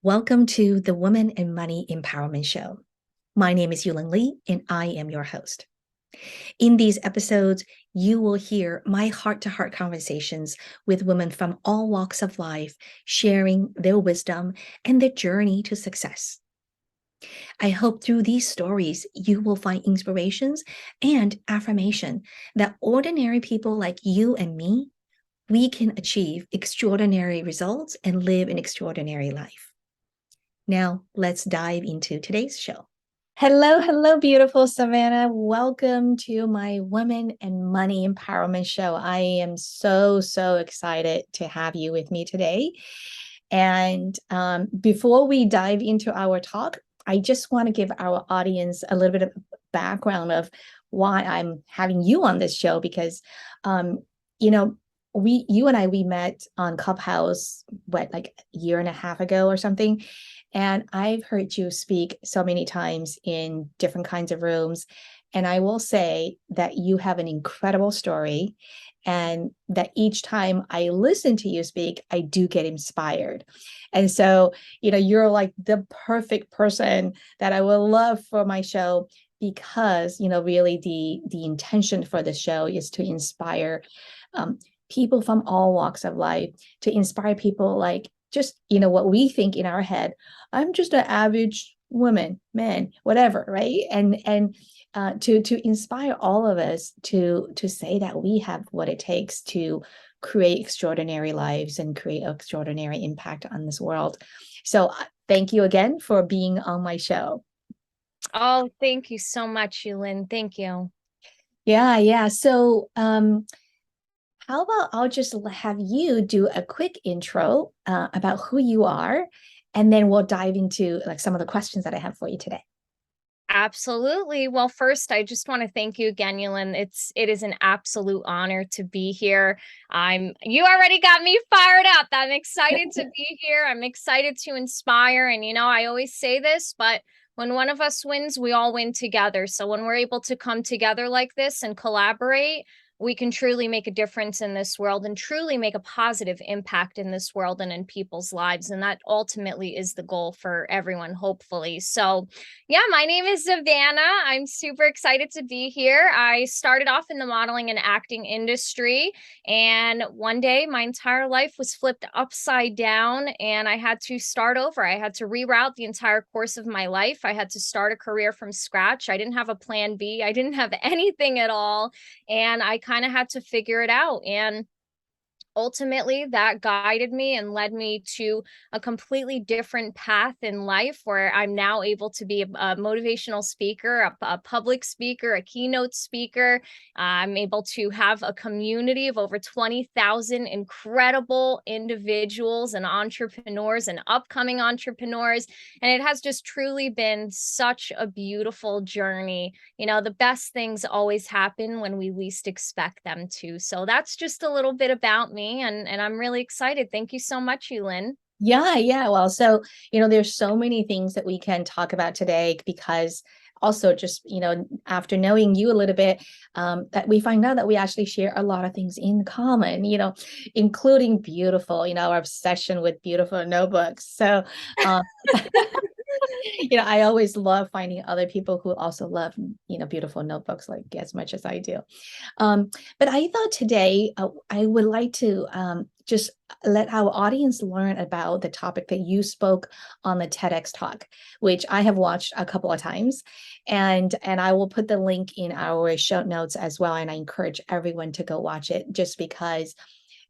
Welcome to the Women and Money Empowerment Show. My name is Yulin Lee, and I am your host. In these episodes, you will hear my heart-to-heart conversations with women from all walks of life, sharing their wisdom and their journey to success. I hope through these stories, you will find inspirations and affirmation that ordinary people like you and me, we can achieve extraordinary results and live an extraordinary life. Now, let's dive into today's show. Hello, beautiful Zavanna. Welcome to my Women and Money Empowerment Show. I am so excited to have you with me today. And before we dive into our talk, I just want to give our audience a little bit of background of why I'm having you on this show, because, you and I, we met on Clubhouse, like a year and a half ago or something. And I've heard you speak so many times in different kinds of rooms. And I will say that you have an incredible story, and that each time I listen to you speak, I do get inspired. And so, you're like the perfect person that I would love for my show, because, really the intention for the show is to inspire people from all walks of life, to inspire people like just, what we think in our head. I'm just an average woman, man, whatever, right? And to inspire all of us to say that we have what it takes to create extraordinary lives and create extraordinary impact on this world. So thank you again for being on my show. Oh, thank you so much, Yulin. Thank you. Yeah. So how about I'll just have you do a quick intro about who you are, and then we'll dive into like some of the questions that I have for you today. Absolutely. Well, first, I just want to thank you again, Yulin. It is an absolute honor to be here. You already got me fired up. I'm excited to be here. I'm excited to inspire. And I always say this, but when one of us wins, we all win together. So when we're able to come together like this and collaborate, we can truly make a difference in this world and truly make a positive impact in this world and in people's lives. And that ultimately is the goal for everyone, hopefully. So yeah, my name is Zavanna. I'm super excited to be here. I started off in the modeling and acting industry, and one day my entire life was flipped upside down and I had to start over. I had to reroute the entire course of my life. I had to start a career from scratch. I didn't have a plan B. I didn't have anything at all. And I kind of had to figure it out. And ultimately that guided me and led me to a completely different path in life, where I'm now able to be a motivational speaker, a public speaker, a keynote speaker. I'm able to have a community of over 20,000 incredible individuals and entrepreneurs and upcoming entrepreneurs. And it has just truly been such a beautiful journey. The best things always happen when we least expect them to. So that's just a little bit about me. And I'm really excited. Thank you so much, Yulin. Yeah. Well, so, there's so many things that we can talk about today, because also just, after knowing you a little bit, that we find out that we actually share a lot of things in common, including beautiful, our obsession with beautiful notebooks. So, I always love finding other people who also love, beautiful notebooks like as much as I do. But I thought today I would like to just let our audience learn about the topic that you spoke on the TEDx talk, which I have watched a couple of times, and I will put the link in our show notes as well. And I encourage everyone to go watch it, just because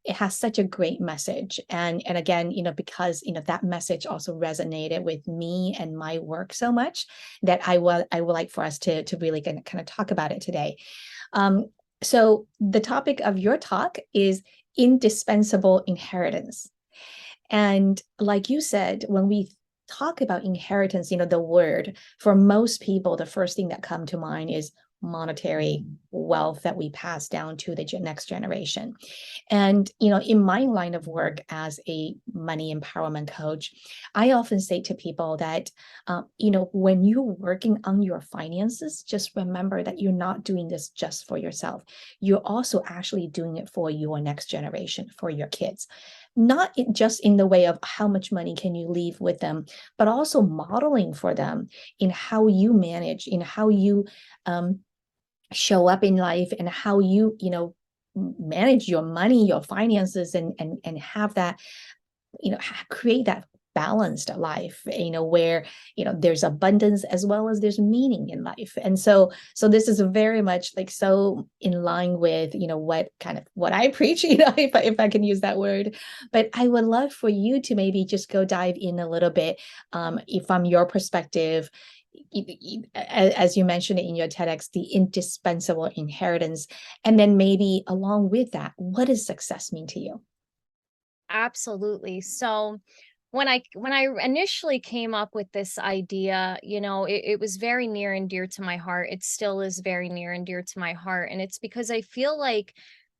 it has such a great message. And again, because, that message also resonated with me and my work so much, that I would like for us to really kind of talk about it today. So the topic of your talk is indispensable inheritance. And like you said, when we talk about inheritance, the word, for most people, the first thing that come to mind is, monetary wealth that we pass down to the next generation. And, in my line of work as a money empowerment coach, I often say to people that, when you're working on your finances, just remember that you're not doing this just for yourself. You're also actually doing it for your next generation, for your kids. Not just in the way of how much money can you leave with them, but also modeling for them in how you manage, in how you show up in life, and how you manage your money, your finances, and have that, create that balanced life, where there's abundance as well as there's meaning in life. And so this is very much like so in line with what I preach, if I can use that word. But I would love for you to maybe just go dive in a little bit, from your perspective, as you mentioned in your TEDx, the indispensable inheritance, and then maybe along with that, what does success mean to you? Absolutely. So when I initially came up with this idea, it was very near and dear to my heart. It still is very near and dear to my heart. And it's because I feel like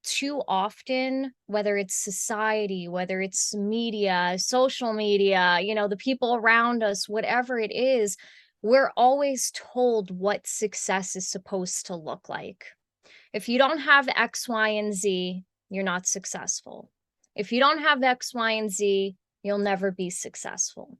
too often, whether it's society, whether it's media, social media, the people around us, whatever it is, we're always told what success is supposed to look like. If you don't have X, Y, and Z, you're not successful. If you don't have X, Y, and Z, you'll never be successful.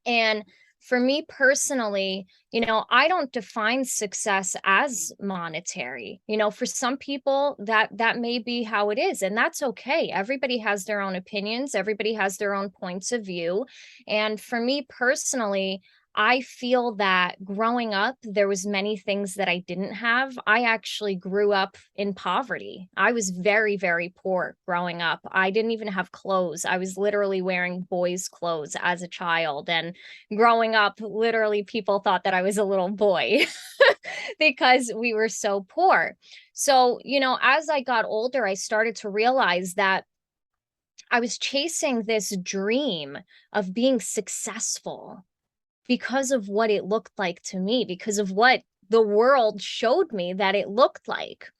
And for me personally, I don't define success as monetary. For some people that may be how it is, and that's okay. Everybody has their own opinions, everybody has their own points of view. And for me personally, I feel that growing up, there was many things that I didn't have. I actually grew up in poverty. I was very, very poor growing up. I didn't even have clothes. I was literally wearing boys' clothes as a child. And growing up, literally people thought that I was a little boy because we were so poor. So, as I got older, I started to realize that I was chasing this dream of being successful because of what it looked like to me, because of what the world showed me that it looked like.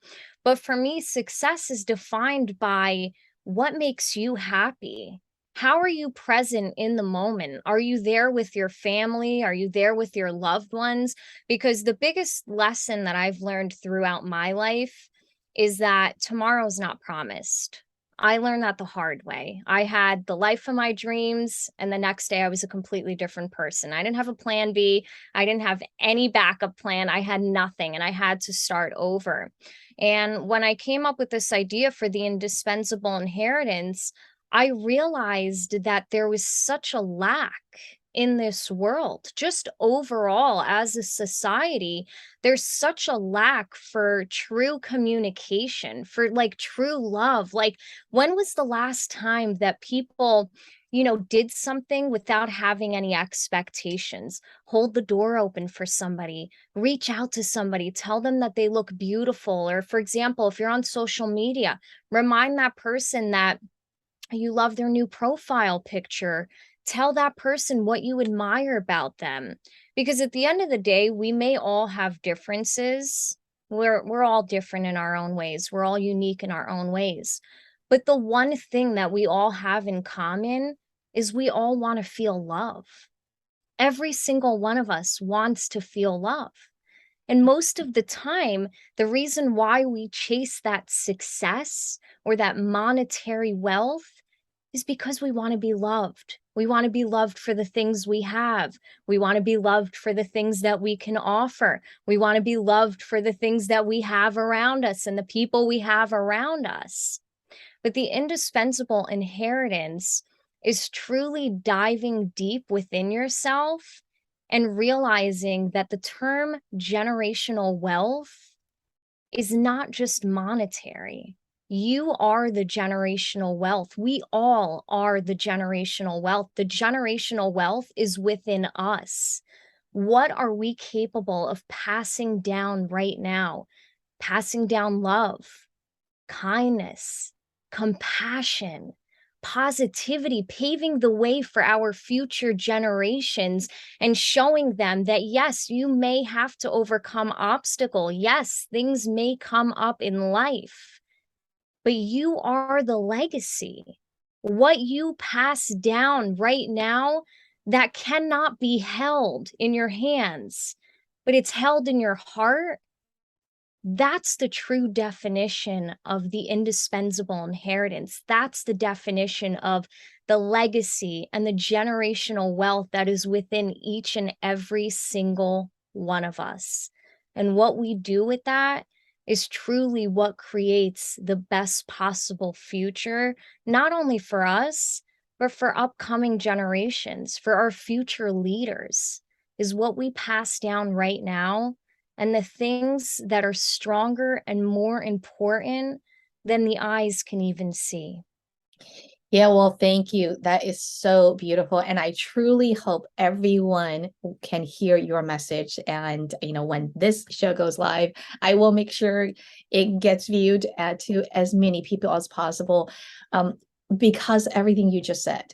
But for me, success is defined by what makes you happy. How are you present in the moment? Are you there with your family? Are you there with your loved ones? Because the biggest lesson that I've learned throughout my life is that tomorrow's not promised. I learned that the hard way. I had the life of my dreams, and the next day I was a completely different person. I didn't have a plan B. I didn't have any backup plan. I had nothing, and I had to start over. And when I came up with this idea for the indispensable inheritance, I realized that there was such a lack in this world, just overall as a society. There's such a lack for true communication, for like true love. Like, when was the last time that people, did something without having any expectations? Hold the door open for somebody, reach out to somebody, tell them that they look beautiful. Or, for example, if you're on social media, remind that person that you love their new profile picture. Tell that person what you admire about them. Because at the end of the day, we may all have differences. We're all different in our own ways. We're all unique in our own ways. But the one thing that we all have in common is we all want to feel love. Every single one of us wants to feel love. And most of the time, the reason why we chase that success or that monetary wealth is because we want to be loved. We want to be loved for the things we have. We want to be loved for the things that we can offer. We want to be loved for the things that we have around us and the people we have around us. But the indispensable inheritance is truly diving deep within yourself and realizing that the term generational wealth is not just monetary. You are the generational wealth. We all are the generational wealth. The generational wealth is within us. What are we capable of passing down right now? Passing down love, kindness, compassion, positivity, paving the way for our future generations and showing them that, yes, you may have to overcome obstacle. Yes, things may come up in life, but you are the legacy. What you pass down right now, that cannot be held in your hands, but it's held in your heart. That's the true definition of the indispensable inheritance. That's the definition of the legacy and the generational wealth that is within each and every single one of us. And what we do with that is truly what creates the best possible future, not only for us, but for upcoming generations, for our future leaders, is what we pass down right now, and the things that are stronger and more important than the eyes can even see. Yeah, well, thank you. That is so beautiful. And I truly hope everyone can hear your message. And, when this show goes live, I will make sure it gets viewed to as many people as possible, because everything you just said.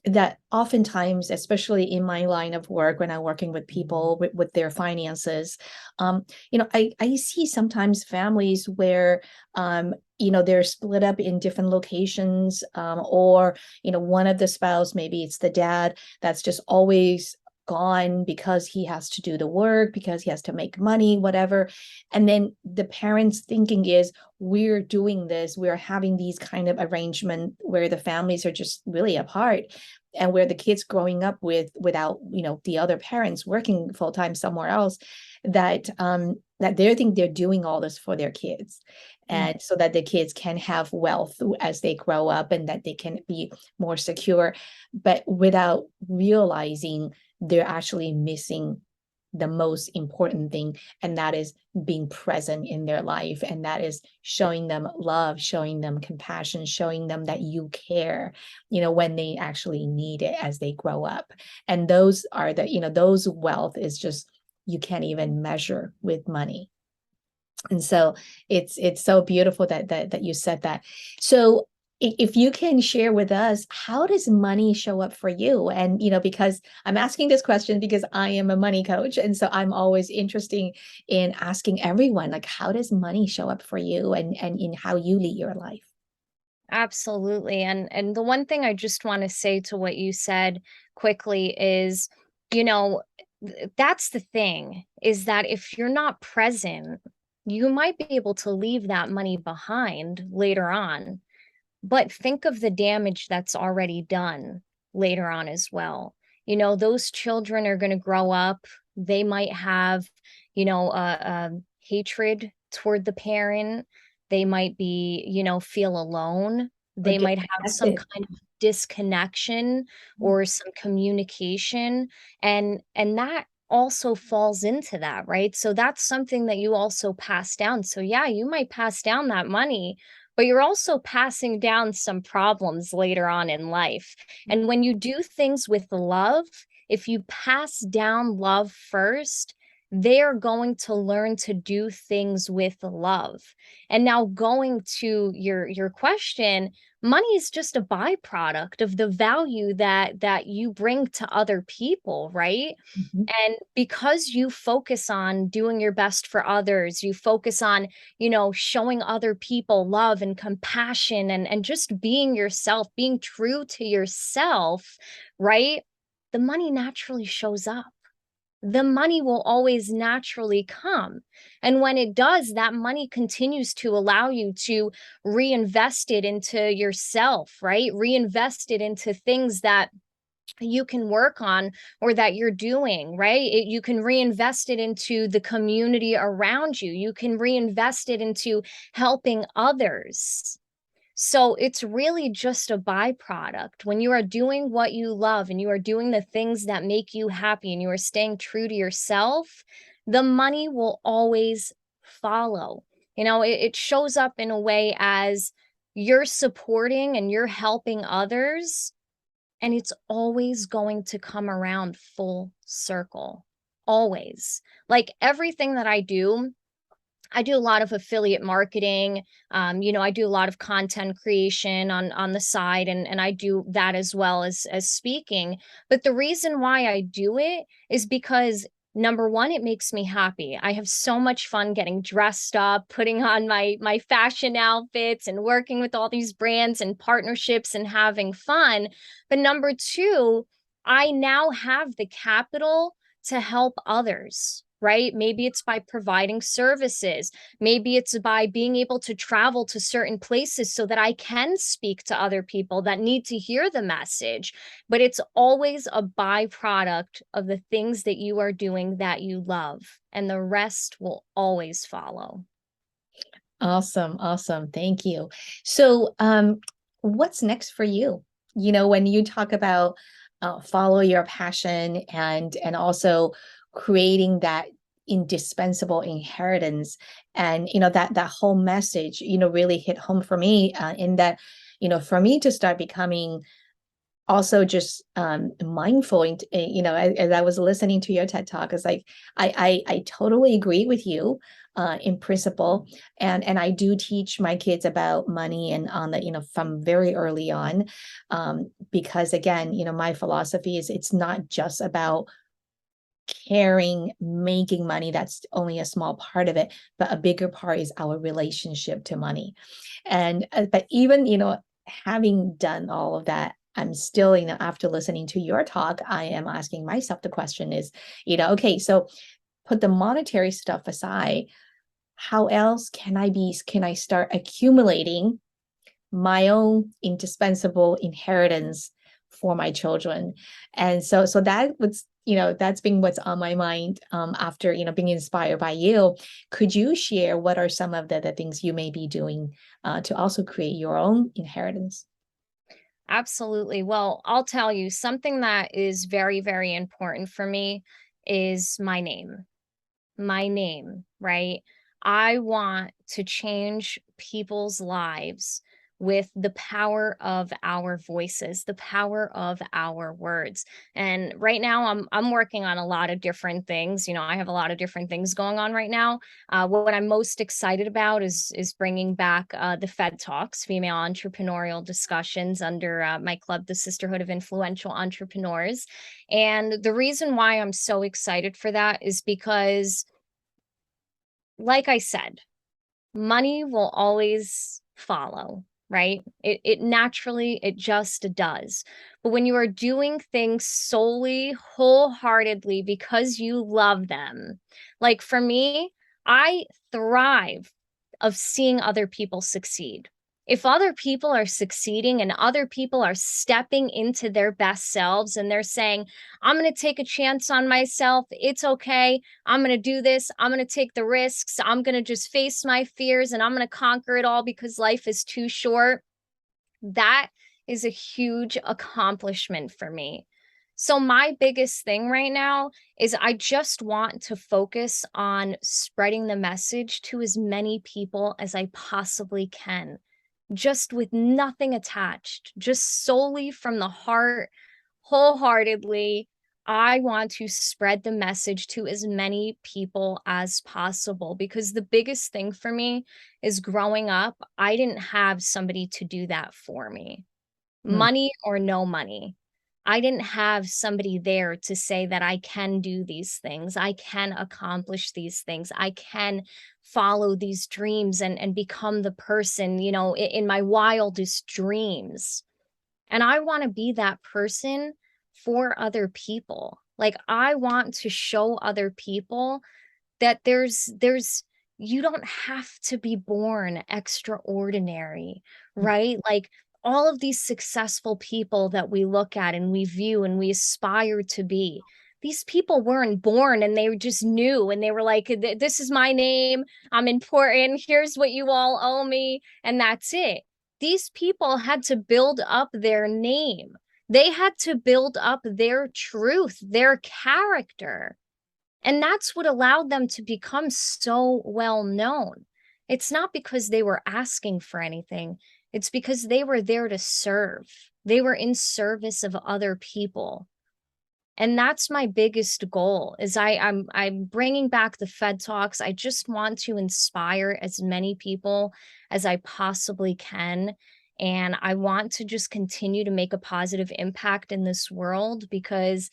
That oftentimes, especially in my line of work, when I'm working with people with their finances, I see sometimes families where, they're split up in different locations, or, one of the spouse, maybe it's the dad that's just always gone because he has to do the work, because he has to make money, whatever. And then the parents thinking is, we're doing this, we're having these kind of arrangement where the families are just really apart, and where the kids growing up without, the other parents working full-time somewhere else, that they think they're doing all this for their kids, and so that the kids can have wealth as they grow up, and that they can be more secure, but without realizing they're actually missing the most important thing, and that is being present in their life, and that is showing them love, showing them compassion, showing them that you care, when they actually need it as they grow up. And those are those wealth is just, you can't even measure with money. And so it's so beautiful that you said that. So if you can share with us, how does money show up for you? And, because I'm asking this question because I am a money coach. And so I'm always interested in asking everyone, like, how does money show up for you, and in how you lead your life? Absolutely. And the one thing I just want to say to what you said quickly is, you know, that's the thing, is that if you're not present, you might be able to leave that money behind later on. But think of the damage that's already done later on as well. Those children are going to grow up. They might have, a hatred toward the parent. They might be, feel alone. Or They get might have some connected? kind of disconnection or some communication. And that also falls into that, right? So that's something that you also pass down. So yeah, you might pass down that money, but you're also passing down some problems later on in life. And when you do things with love, if you pass down love first, they are going to learn to do things with love. And now going to your question, money is just a byproduct of the value that you bring to other people, right? Mhm. And because you focus on doing your best for others, you focus on, showing other people love and compassion, and just being yourself, being true to yourself, right? The money naturally shows up. The money will always naturally come. And when it does, that money continues to allow you to reinvest it into yourself, right? Reinvest it into things that you can work on or that you're doing, right? You can reinvest it into the community around you. You can reinvest it into helping others. So it's really just a byproduct. When you are doing what you love and you are doing the things that make you happy and you are staying true to yourself, the money will always follow. It shows up in a way as you're supporting and you're helping others, and it's always going to come around full circle. Always. Like everything that I do, I do a lot of affiliate marketing. I do a lot of content creation on the side, and I do that as well as speaking. But the reason why I do it is because number one, it makes me happy. I have so much fun getting dressed up, putting on my fashion outfits, and working with all these brands and partnerships and having fun. But number two, I now have the capital to help others, right? Maybe it's by providing services. Maybe it's by being able to travel to certain places so that I can speak to other people that need to hear the message. But it's always a byproduct of the things that you are doing that you love, and the rest will always follow. Awesome, awesome. Thank you. So, what's next for you? When you talk about follow your passion and also creating that indispensable inheritance, and that whole message, really hit home for me, in that, for me to start becoming also just mindful, and as I was listening to your TED talk, it's like I totally agree with you in principle, and I do teach my kids about money, and on the from very early on, because again, my philosophy is it's not just about caring, making money. That's only a small part of it, but a bigger part is our relationship to money. And but even having done all of that, I'm still, after listening to your talk, I am asking myself the question is, okay, so put the monetary stuff aside, how else can I start accumulating my own indispensable inheritance for my children? And so that was, that's been what's on my mind, after, being inspired by you. Could you share what are some of the things you may be doing to also create your own inheritance? Absolutely. Well, I'll tell you something that is very, very important for me is my name. My name, right? I want to change people's lives with the power of our voices, the power of our words. And right now I'm working on a lot of different things. I have a lot of different things going on right now. What I'm most excited about is bringing back the Fed Talks, female entrepreneurial discussions under my club, the Sisterhood of Influential Entrepreneurs. And the reason why I'm so excited for that is because, like I said, money will always follow, right? It naturally, it just does. But when you are doing things solely, wholeheartedly because you love them, like for me, I thrive of seeing other people succeed. If other people are succeeding and other people are stepping into their best selves and they're saying, I'm going to take a chance on myself. It's okay. I'm going to do this. I'm going to take the risks. I'm going to just face my fears and I'm going to conquer it all because life is too short. That is a huge accomplishment for me. So, my biggest thing right now is I just want to focus on spreading the message to as many people as I possibly can, just with nothing attached, just solely from the heart, wholeheartedly. I want to spread the message to as many people as possible because the biggest thing for me is growing up, I didn't have somebody to do that for me. Mm, Money or no money. I didn't have somebody there to say that I can do these things. I can accomplish these things. I can follow these dreams and become the person, in my wildest dreams. And I want to be that person for other people. Like I want to show other people that there's you don't have to be born extraordinary, mm, right? Like all of these successful people that we look at and we view and we aspire to be, these people weren't born and they just knew and they were like, This is my name, I'm important, here's what you all owe me," and that's it. These people had to build up their name. They had to build up their truth, their character, and that's what allowed them to become so well known. It's not because they were asking for anything, it's because they were there to serve. They were in service of other people. And that's my biggest goal is I'm bringing back the Fed Talks. I just want to inspire as many people as I possibly can. And I want to just continue to make a positive impact in this world, because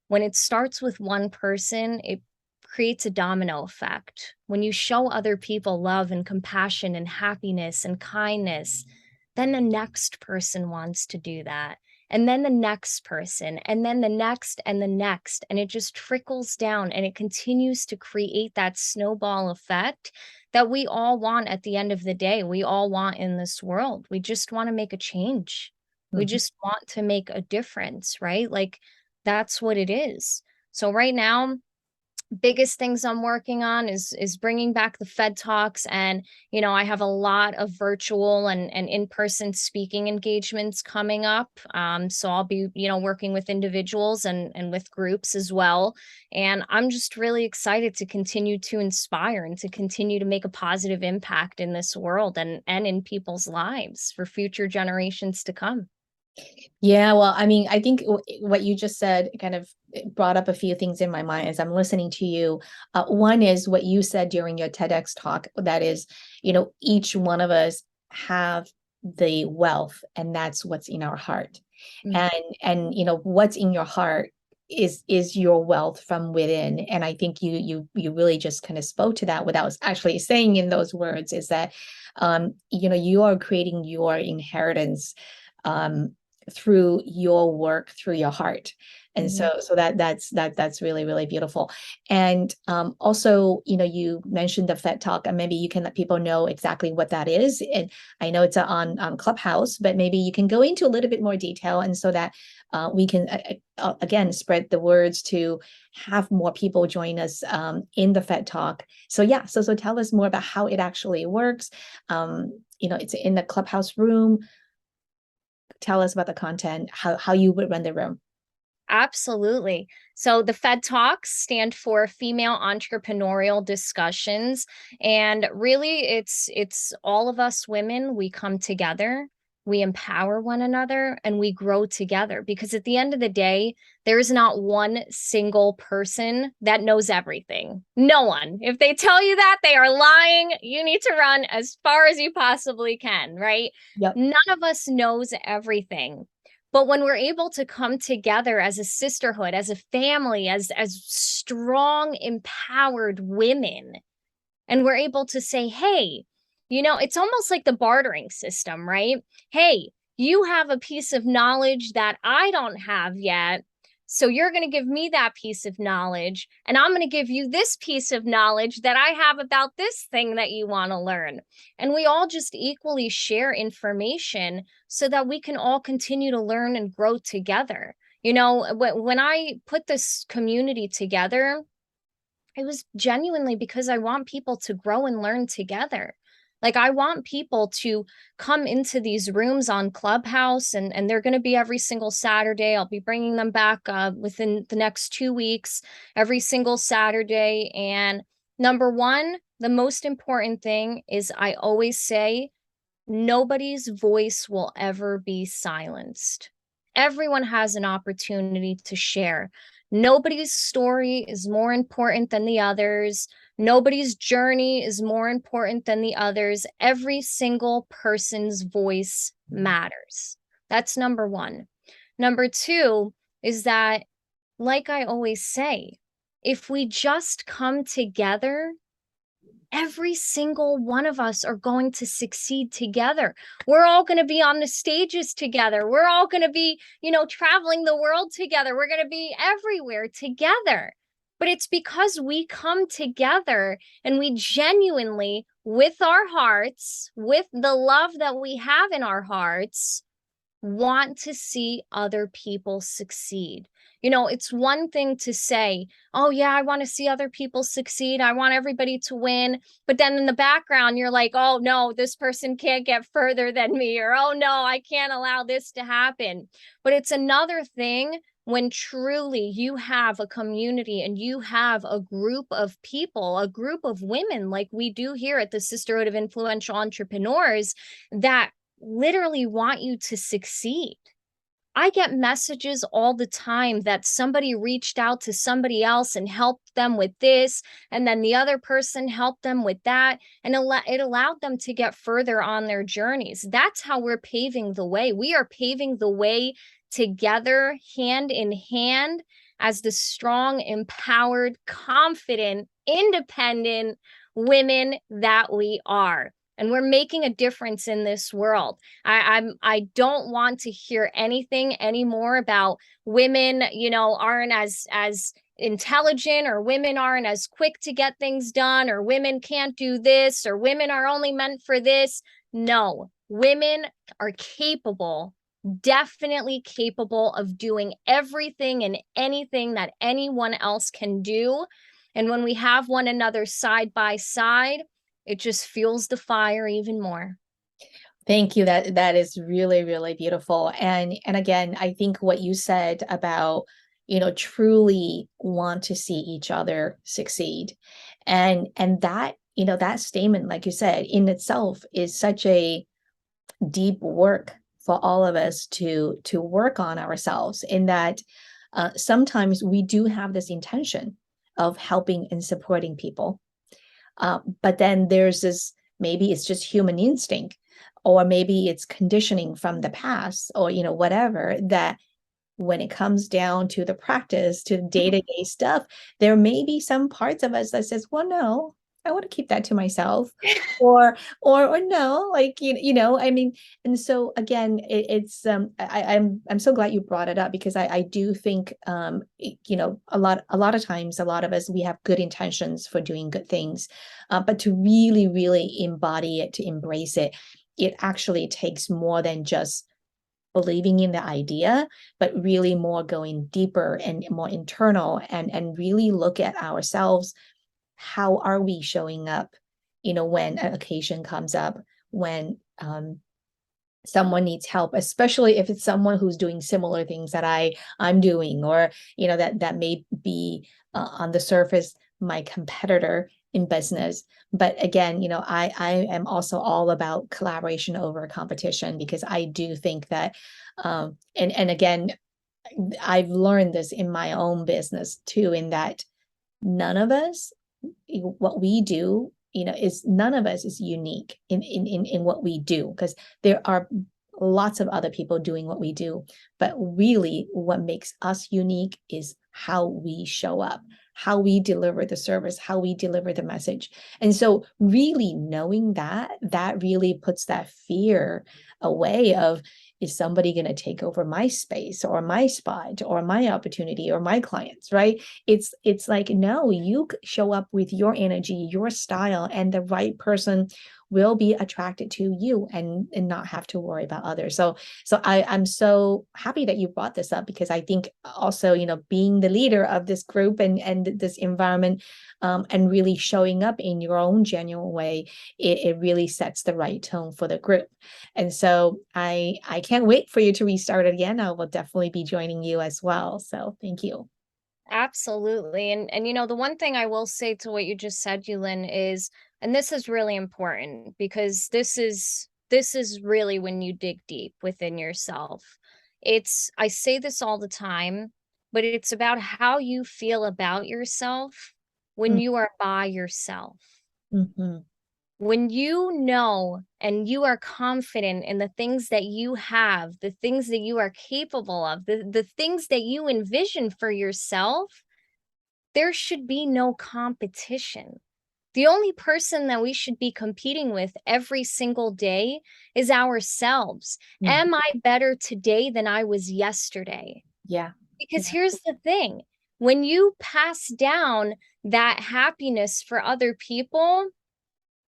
when it starts with one person, it creates a domino effect. When you show other people love and compassion and happiness and kindness, then the next person wants to do that. And then the next person, and then the next, and the next. And it just trickles down and it continues to create that snowball effect that we all want at the end of the day. We all want in this world. We just want to make a change. We Mhm. just want to make a difference, right? Like, that's what it is. So right now, biggest things I'm working on is bringing back the Fed Talks. And I have a lot of virtual and in-person speaking engagements coming up. So I'll be working with individuals and with groups as well. And I'm just really excited to continue to inspire and to continue to make a positive impact in this world and in people's lives for future generations to come. Yeah, well, I mean, I think what you just said kind of brought up a few things in my mind as I'm listening to you. One is what you said during your TEDx talk, that is, each one of us have the wealth, and that's what's in our heart. Mm. And what's in your heart is your wealth from within. And I think you really just kind of spoke to that without actually saying in those words, is that you are creating your inheritance um through your work, through your heart. And Mhm. so that's really, really beautiful. And also, you mentioned the Fed Talk, and maybe you can let people know exactly what that is. And I know it's on Clubhouse, but maybe you can go into a little bit more detail, and so that we can again spread the words to have more people join us in the Fed Talk. So yeah, so tell us more about how it actually works. It's in the Clubhouse room. Tell us about the content, how you would run the room. Absolutely. So the Fed Talks stand for Female Entrepreneurial Discussions. And really it's all of us women, we come together, we empower one another, and we grow together. Because at the end of the day, there is not one single person that knows everything. No one. If they tell you that, they are lying. You need to run as far as you possibly can, right? Yep. None of us knows everything. But when we're able to come together as a sisterhood, as a family, as strong, empowered women, and we're able to say, hey, it's almost like the bartering system, right? Hey, you have a piece of knowledge that I don't have yet. So you're going to give me that piece of knowledge, and I'm going to give you this piece of knowledge that I have about this thing that you want to learn. And we all just equally share information so that we can all continue to learn and grow together. When I put this community together, it was genuinely because I want people to grow and learn together. Like, I want people to come into these rooms on Clubhouse, and they're going to be every single Saturday. I'll be bringing them back within the next 2 weeks, every single Saturday. And number one, the most important thing is I always say, nobody's voice will ever be silenced. Everyone has an opportunity to share. Nobody's story is more important than the others. Nobody's journey is more important than the others. Every single person's voice matters. That's number one. Number two is that, like I always say, if we just come together, every single one of us are going to succeed together. We're all going to be on the stages together. We're all going to be, traveling the world together. We're going to be everywhere together. But it's because we come together and we genuinely, with our hearts, with the love that we have in our hearts, want to see other people succeed. It's one thing to say, oh, yeah, I want to see other people succeed. I want everybody to win. But then in the background, you're like, oh, no, this person can't get further than me. Or, oh, no, I can't allow this to happen. But it's another thing when truly you have a community and you have a group of people, a group of women like we do here at the Sisterhood of Influential Entrepreneurs, that literally want you to succeed. I get messages all the time that somebody reached out to somebody else and helped them with this, and then the other person helped them with that, and it allowed them to get further on their journeys. That's how we're paving the way. We are paving the way together, hand in hand, as the strong, empowered, confident, independent women that we are. And we're making a difference in this world. I don't want to hear anything anymore about women, aren't as intelligent, or women aren't as quick to get things done, or women can't do this, or women are only meant for this. No, women are capable, definitely capable of doing everything and anything that anyone else can do. And when we have one another side by side, it just fuels the fire even more. Thank you. That is really, really beautiful. And again, I think what you said about, truly want to see each other succeed. And that, that statement, like you said, in itself is such a deep work for all of us to work on ourselves, in that sometimes we do have this intention of helping and supporting people. But then there's this, maybe it's just human instinct, or maybe it's conditioning from the past, or, whatever, that when it comes down to the practice, to day-to-day stuff, there may be some parts of us that says, well, no, I want to keep that to myself, or no, like, I mean, and so again, I'm so glad you brought it up, because I do think, a lot of times, a lot of us, we have good intentions for doing good things, but to really, really embody it, to embrace it, it actually takes more than just believing in the idea, but really more going deeper and more internal, and really look at ourselves. How are we showing up, when an occasion comes up, when someone needs help, especially if it's someone who's doing similar things that I'm doing, or, that may be on the surface my competitor in business. But again, I am also all about collaboration over competition, because I do think that, and again, I've learned this in my own business too, in that none of us, what we do, is, none of us is unique in what we do, because there are lots of other people doing what we do. But really, what makes us unique is how we show up, how we deliver the service, how we deliver the message. And so really knowing that really puts that fear away of, is somebody going to take over my space, or my spot, or my opportunity, or my clients, right? It's like, no, you show up with your energy, your style, and the right person will be attracted to you, and not have to worry about others. So I'm so happy that you brought this up, because I think also, being the leader of this group and this environment, and really showing up in your own genuine way, it really sets the right tone for the group. And so I can't wait for you to restart again. I will definitely be joining you as well. So thank you. Absolutely. And the one thing I will say to what you just said, Yulin, is, and this is really important, because this is really when you dig deep within yourself. I say this all the time, but it's about how you feel about yourself when you are by yourself. Mm-hmm. When you know and you are confident in the things that you have, the things that you are capable of, the things that you envision for yourself, there should be no competition. The only person that we should be competing with every single day is ourselves. Mm-hmm. Am I better today than I was yesterday? Yeah. Because here's the thing, when you pass down that happiness for other people,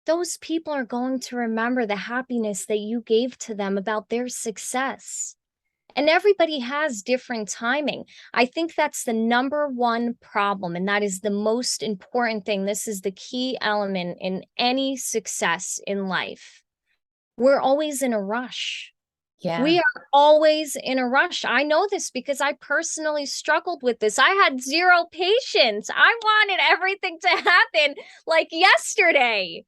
those people are going to remember the happiness that you gave to them about their success. And everybody has different timing. I think that's the number one problem, and that is the most important thing. This is the key element in any success in life. We're always in a rush. Yeah. We are always in a rush. I know this because I personally struggled with this. I had zero patience. I wanted everything to happen like yesterday.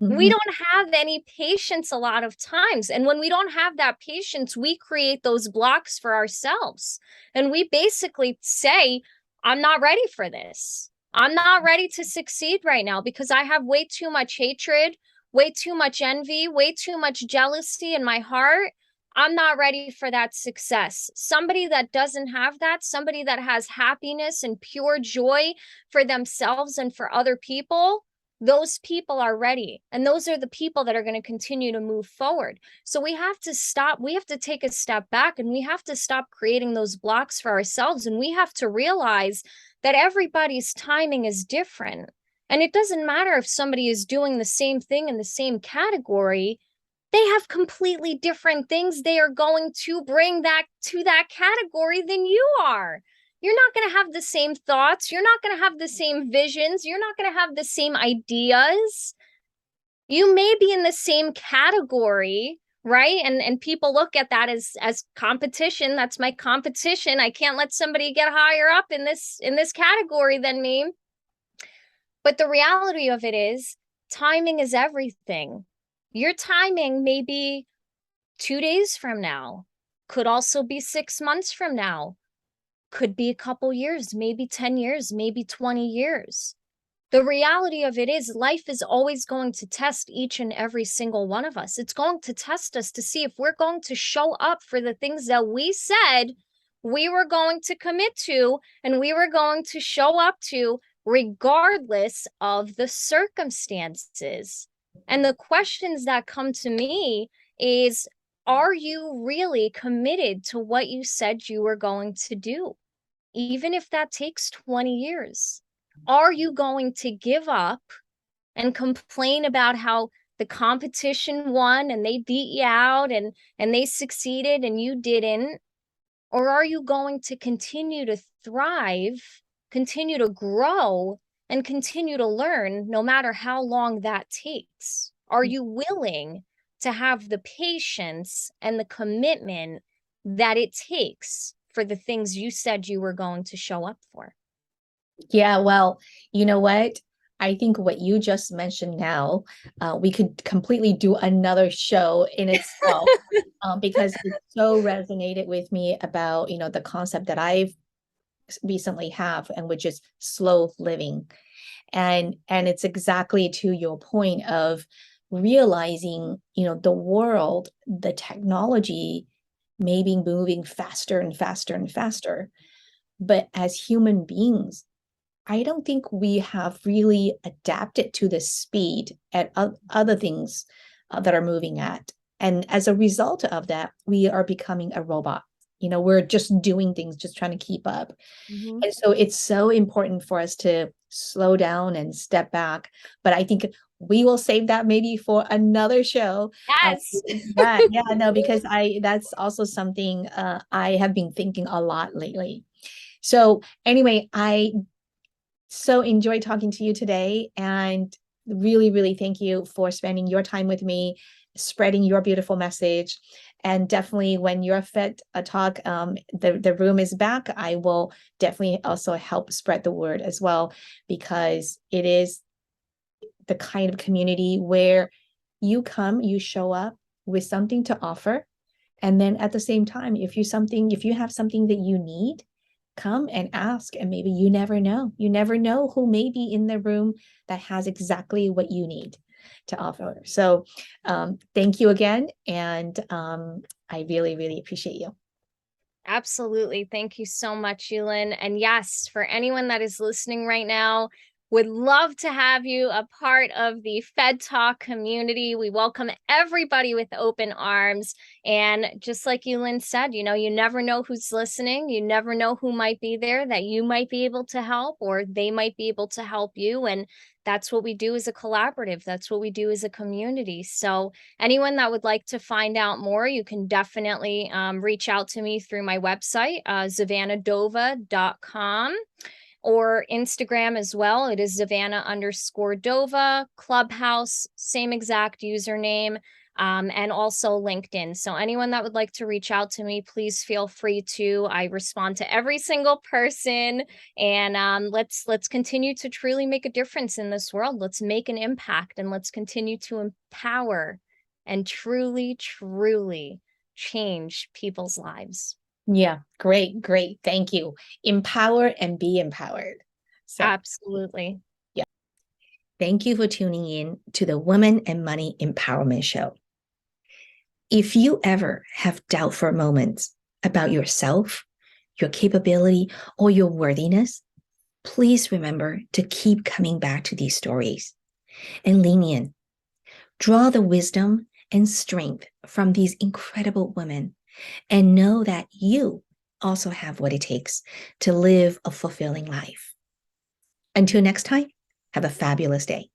We Mhm. don't have any patience a lot of times. And when we don't have that patience, we create those blocks for ourselves. And we basically say, I'm not ready for this. I'm not ready to succeed right now because I have way too much hatred, way too much envy, way too much jealousy in my heart. I'm not ready for that success. Somebody that doesn't have that, somebody that has happiness and pure joy for themselves and for other people, those people are ready. And those are the people that are going to continue to move forward. So we have to stop. We have to take a step back and we have to stop creating those blocks for ourselves. And we have to realize that everybody's timing is different. And it doesn't matter if somebody is doing the same thing in the same category. They have completely different things they are going to bring that to that category than you are. You're not going to have the same thoughts. You're not going to have the same visions. You're not going to have the same ideas. You may be in the same category, right? And people look at that as competition. That's my competition. I can't let somebody get higher up in this category than me. But the reality of it is timing is everything. Your timing may be 2 days from now, could also be 6 months from now, could be a couple years, maybe 10 years, maybe 20 years. The reality of it is life is always going to test each and every single one of us. It's going to test us to see if we're going to show up for the things that we said we were going to commit to and we were going to show up to regardless of the circumstances. And the questions that come to me is, are you really committed to what you said you were going to do? Even if that takes 20 years. Are you going to give up and complain about how the competition won and they beat you out and they succeeded and you didn't? Or are you going to continue to thrive, continue to grow, and continue to learn no matter how long that takes? Are you willing to have the patience and the commitment that it takes for the things you said you were going to show up for? Yeah, well, you know what? I think what you just mentioned now, we could completely do another show in itself, because it so resonated with me about, the concept that I've recently have, and which is slow living. And it's exactly to your point of realizing, the world, the technology may be moving faster and faster and faster. But as human beings, I don't think we have really adapted to the speed at other things that are moving at. And as a result of that, we are becoming a robot. We're just doing things, just trying to keep up. Mhm. And so it's so important for us to slow down and step back. But I think we will save that maybe for another show. Yes. Yeah, no, because that's also something I have been thinking a lot lately. So anyway, I so enjoyed talking to you today, and really, really thank you for spending your time with me, spreading your beautiful message. And definitely when you're fed a talk, the room is back. I will definitely also help spread the word as well, because it is the kind of community where you show up with something to offer. And then at the same time, if you have something that you need, come and ask. And maybe you never know. You never know who may be in the room that has exactly what you need to offer. So thank you again. And I really, really appreciate you. Absolutely. Thank you so much, Yulin. And yes, for anyone that is listening right now, would love to have you a part of the Fed Talk community. We welcome everybody with open arms. And just like Yulin said, you never know who's listening. You never know who might be there that you might be able to help, or they might be able to help you. And that's what we do as a collaborative. That's what we do as a community. So anyone that would like to find out more, you can definitely reach out to me through my website, zavannadova.com, or Instagram as well. It is Zavanna_Dova, Clubhouse, same exact username. and also LinkedIn. So anyone that would like to reach out to me, please feel free to. I respond to every single person, and let's continue to truly make a difference in this world. Let's make an impact, and let's continue to empower and truly, truly change people's lives. Yeah, great, great. Thank you. Empower and be empowered. So, Absolutely. yeah. Thank you for tuning in to the Women and Money Empowerment Show. If you ever have doubt for moments about yourself, your capability, or your worthiness, please remember to keep coming back to these stories and lean in. Draw the wisdom and strength from these incredible women and know that you also have what it takes to live a fulfilling life. Until next time, have a fabulous day.